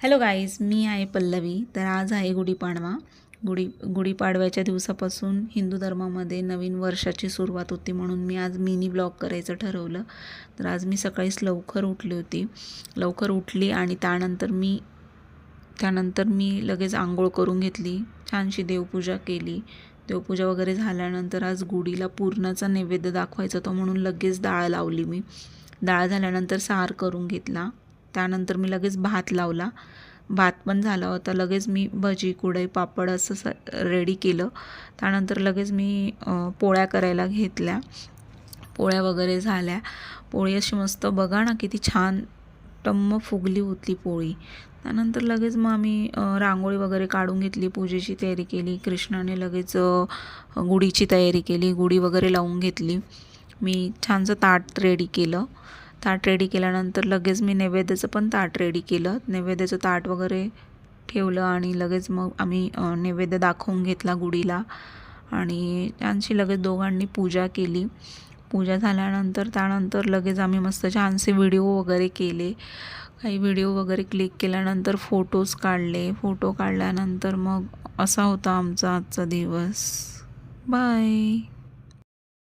Hello guys, मी आहे पल्लवी. तर आज आहे गुढीपाडवा. गुढीपाडव्याच्या दिवसापासून हिंदू धर्मामध्ये नवीन वर्षाची सुरुवात होती, म्हणून मी आज मिनी ब्लॉग करायचं ठरवलं. तर आज मी सकाळीच लवकर उठली आणि त्यानंतर मी लगेच आंघोळ करून घेतली, छानशी देवपूजा केली. देवपूजा वगैरे झाल्यानंतर आज गुढीला पुरणाचा नैवेद्य दाखवायचा होता, म्हणून लगेच डाळ लावली. मी डाळ झाल्यानंतर सार करून घेतला. त्यानंतर मी लगेच भात लावला. भात पण झाला होता. लगेच मी भजी, कुरडई, पापड असं रेडी केलं. त्यानंतर लगेच मी पोळ्या करायला घेतल्या. पोळ्या वगैरे झाल्या. पोळी अशी मस्त, बघा ना किती छान टम्म फुगली होती पोळी. त्यानंतर लगेच मग आम्ही रांगोळी वगैरे काढून घेतली, पूजेची तयारी केली. कृष्णाने लगेच गुढीची तयारी केली, गुढी वगैरे लावून घेतली. मी छानसं ताट रेडी केलं. ताट रेडी केल्यानंतर लगेच मी नैवेद्याचं पण ताट रेडी केलं. नैवेद्याचं ताट वगैरे ठेवलं आणि लगेच मग आम्ही नैवेद्य दाखवून घेतला गुढीला आणि छानशी लगेच दोघांनी पूजा केली. पूजा झाल्यानंतर त्यानंतर लगेच आम्ही मस्त छानसे व्हिडिओ वगैरे केले. काही व्हिडिओ वगैरे क्लिक केल्यानंतर फोटोज काढले. फोटो काढल्यानंतर मग असा होता आमचा आजचा दिवस. बाय.